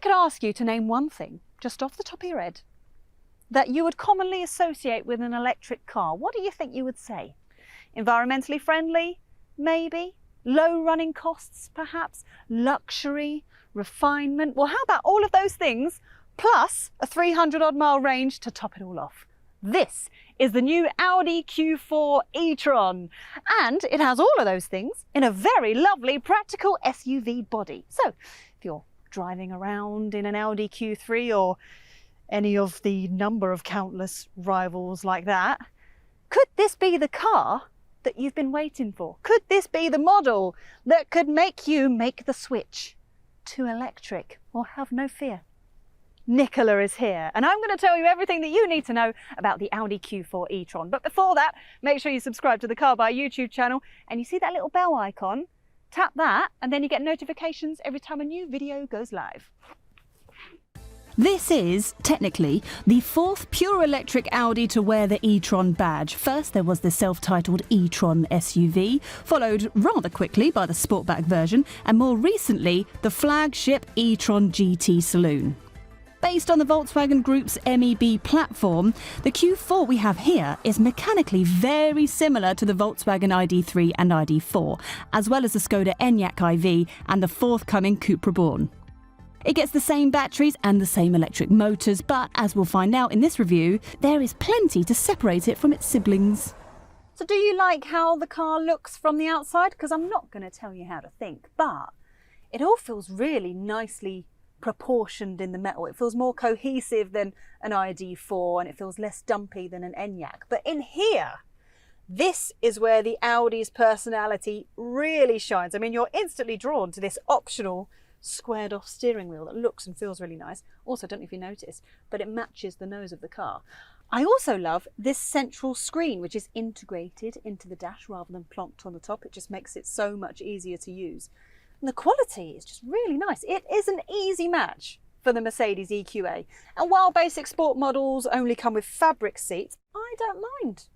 could ask you to name one thing, just off the top of your head, that you would commonly associate with an electric car, what do you think you would say? Environmentally friendly, maybe? Low running costs, perhaps? Luxury? Refinement? Well, how about all of those things, plus a 300-odd mile range to top it all off? This is the new Audi Q4 e-tron, and it has all of those things in a very lovely practical SUV body. So if you're driving around in an Audi Q3 or any of the number of countless rivals like that, could this be the car that you've been waiting for? Could this be the model that could make you make the switch to electric? Well, have no fear. Nicola is here, and I'm going to tell you everything that you need to know about the Audi Q4 e-tron. But before that, make sure you subscribe to the Carbuyer YouTube channel, and you see that little bell icon? Tap that, and then you get notifications every time a new video goes live. This is, technically, the fourth pure electric Audi to wear the e-tron badge. First there was the self-titled e-tron SUV, followed rather quickly by the sportback version, and more recently the flagship e-tron GT Saloon. Based on the Volkswagen Group's MEB platform, the Q4 we have here is mechanically very similar to the Volkswagen ID.3 and ID.4, as well as the Skoda Enyaq IV and the forthcoming Cupra Born. It gets the same batteries and the same electric motors, but as we'll find out in this review, there is plenty to separate it from its siblings. So do you like how the car looks from the outside? Because I'm not going to tell you how to think, but it all feels really nicely proportioned in the metal. It feels more cohesive than an ID.4, and it feels less dumpy than an Enyaq. But in here, this is where the Audi's personality really shines. I mean, you're instantly drawn to this optional squared off steering wheel that looks and feels really nice. Also, don't know if you noticed, but it matches the nose of the car. I also love this central screen, which is integrated into the dash rather than plonked on the top. It just makes it so much easier to use. And the quality is just really nice. It is an easy match for the Mercedes EQA. And while basic sport models only come with fabric seats, I don't mind.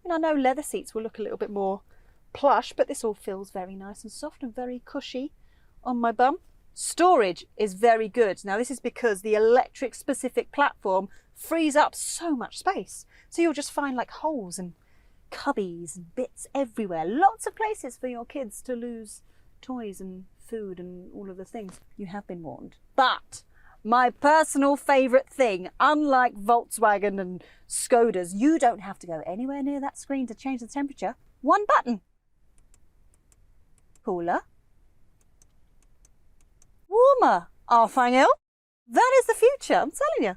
I know leather seats will look a little bit more plush, but this all feels very nice and soft and very cushy on my bum. Storage is very good. Now this is because the electric specific platform frees up so much space. So you'll just find like holes and cubbies and bits everywhere. Lots of places for your kids to lose toys and food and all of the things. You have been warned. But my personal favourite thing, unlike Volkswagen and Skodas, you don't have to go anywhere near that screen to change the temperature. One button. Cooler. Warmer, Arfangel. That is the future, I'm telling you.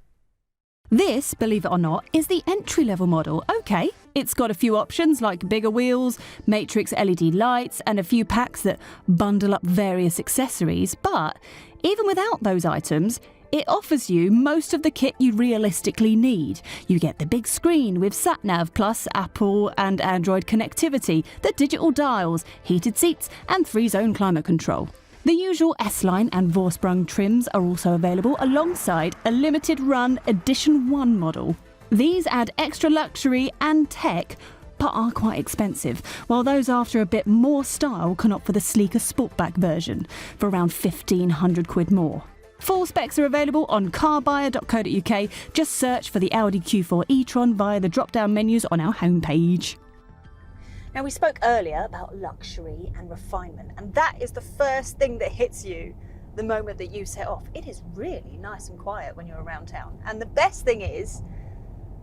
This, believe it or not, is the entry-level model. Okay, it's got a few options like bigger wheels, matrix LED lights, and a few packs that bundle up various accessories, but even without those items, it offers you most of the kit you realistically need. You get the big screen with sat-nav plus Apple and Android connectivity, the digital dials, heated seats, and 3-zone climate control. The usual S-Line and Vorsprung trims are also available alongside a limited run Edition 1 model. These add extra luxury and tech, but are quite expensive, while those after a bit more style can opt for the sleeker Sportback version for around 1,500 quid more. Full specs are available on carbuyer.co.uk. Just search for the Audi Q4 e-tron via the drop-down menus on our homepage. Now, we spoke earlier about luxury and refinement, and that is the first thing that hits you the moment that you set off. It is really nice and quiet when you're around town. And the best thing is,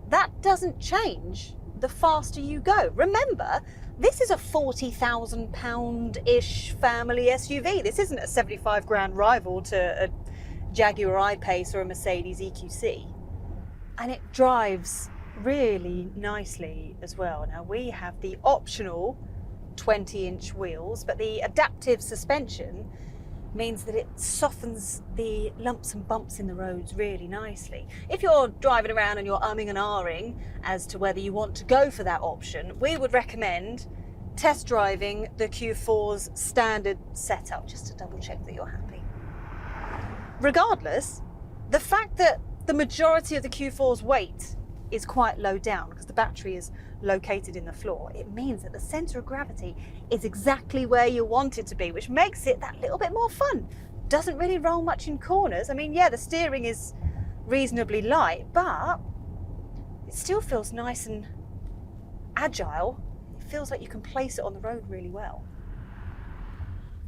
that doesn't change the faster you go. Remember, this is a £40,000-ish family SUV. This isn't a 75 grand rival to a Jaguar I-Pace or a Mercedes EQC. And it drives really nicely as well. Now we have the optional 20-inch wheels, but the adaptive suspension means that it softens the lumps and bumps in the roads really nicely. If you're driving around and you're umming and ahhing as to whether you want to go for that option, we would recommend test driving the Q4's standard setup, just to double check that you're happy. Regardless, the fact that the majority of the Q4's weight is quite low down because the battery is located in the floor, it means that the centre of gravity is exactly where you want it to be, which makes it that little bit more fun. doesn't really roll much in corners. I mean, yeah, the steering is reasonably light, but it still feels nice and agile. It feels like you can place it on the road really well.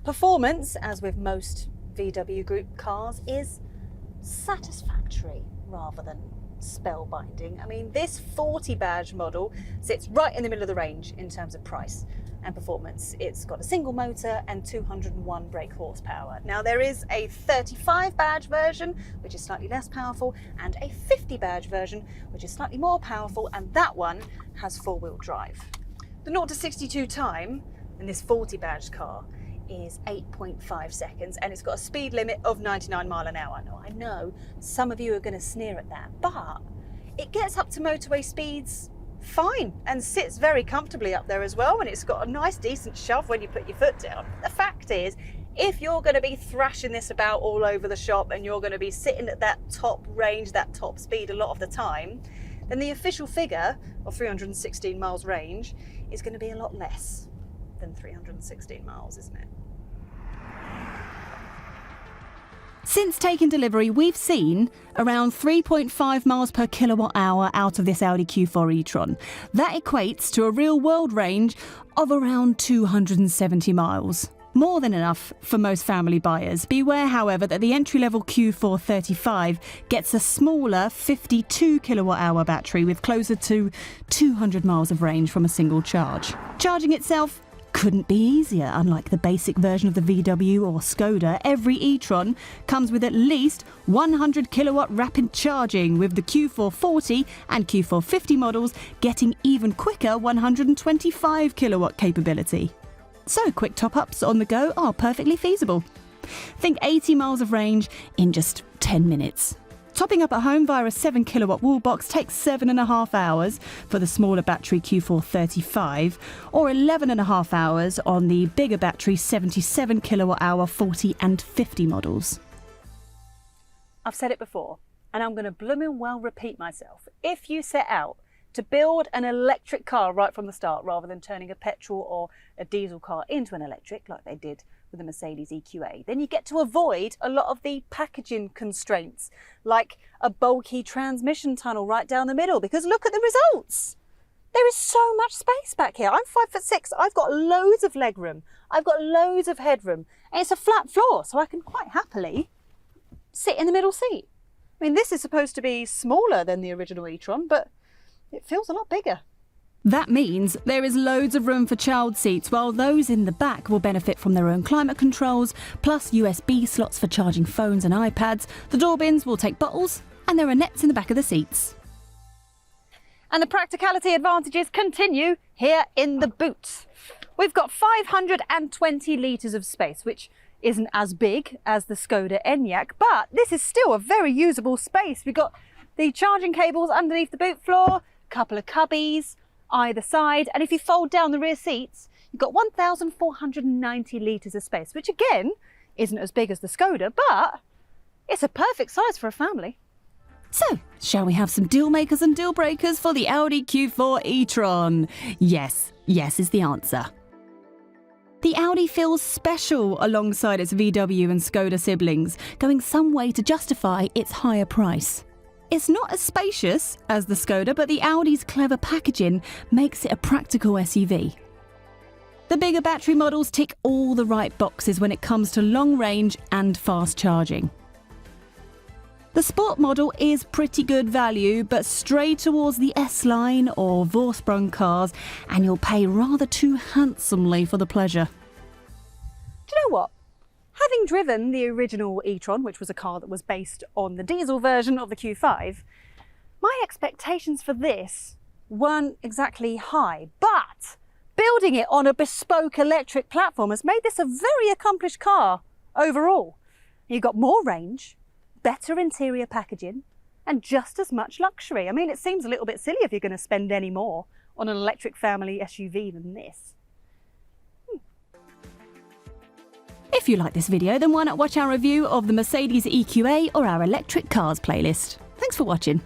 Performance, as with most VW Group cars, is satisfactory rather than spellbinding. I mean, this 40 badge model sits right in the middle of the range in terms of price and performance. It's got a single motor and 201 brake horsepower. Now, there is a 35 badge version, which is slightly less powerful, and a 50 badge version, which is slightly more powerful, and that one has four-wheel drive. The 0 to 62 time in this 40 badge car is 8.5 seconds, and it's got a speed limit of 99 miles an hour. Now, I know some of you are going to sneer at that, but it gets up to motorway speeds fine and sits very comfortably up there as well, and it's got a nice decent shove when you put your foot down. The fact is, if you're going to be thrashing this about all over the shop and you're going to be sitting at that top range, that top speed a lot of the time, then the official figure of 316 miles range is going to be a lot less than 316 miles, isn't it? Since taking delivery, we've seen around 3.5 miles per kilowatt hour out of this Audi Q4 e-tron. That equates to a real-world range of around 270 miles. More than enough for most family buyers. Beware, however, that the entry-level Q4 35 gets a smaller 52 kilowatt-hour battery with closer to 200 miles of range from a single charge. Charging itself couldn't be easier. Unlike the basic version of the VW or Skoda, every e-tron comes with at least 100 kilowatt rapid charging, with the Q4 40 and Q4 50 models getting even quicker 125 kilowatt capability. So quick top-ups on the go are perfectly feasible. Think 80 miles of range in just 10 minutes. Topping up at home via a 7 kilowatt wall box takes 7.5 hours for the smaller battery Q4 35, or 11.5 hours on the bigger battery 77 kilowatt hour 40 and 50 models. I've said it before, and I'm going to blooming well repeat myself. If you set out to build an electric car right from the start, rather than turning a petrol or a diesel car into an electric like they did with the Mercedes EQA, then you get to avoid a lot of the packaging constraints, like a bulky transmission tunnel right down the middle, because look at the results. There is so much space back here. I'm 5'6". I've got loads of legroom. I've got loads of headroom, and it's a flat floor, so I can quite happily sit in the middle seat. I mean, this is supposed to be smaller than the original e-tron, but it feels a lot bigger. That means there is loads of room for child seats, while those in the back will benefit from their own climate controls, plus USB slots for charging phones and iPads. The door bins will take bottles, and there are nets in the back of the seats. And the practicality advantages continue here in the boot. We've got 520 litres of space, which isn't as big as the Skoda Enyaq, but this is still a very usable space. We've got the charging cables underneath the boot floor, a couple of cubbies either side, and if you fold down the rear seats, you've got 1,490 litres of space, which again isn't as big as the Skoda, but it's a perfect size for a family. So, shall we have some deal makers and deal breakers for the Audi Q4 e-tron? Yes is the answer. The Audi feels special alongside its VW and Skoda siblings, going some way to justify its higher price. It's not as spacious as the Skoda, but the Audi's clever packaging makes it a practical SUV. The bigger battery models tick all the right boxes when it comes to long range and fast charging. The Sport model is pretty good value, but stray towards the S-Line or Vorsprung cars and you'll pay rather too handsomely for the pleasure. Do you know what? Having driven the original e-tron, which was a car that was based on the diesel version of the Q5, my expectations for this weren't exactly high, but building it on a bespoke electric platform has made this a very accomplished car overall. You've got more range, better interior packaging, and just as much luxury. I mean, it seems a little bit silly if you're going to spend any more on an electric family SUV than this. If you like this video, then why not watch our review of the Mercedes EQA or our electric cars playlist. Thanks for watching.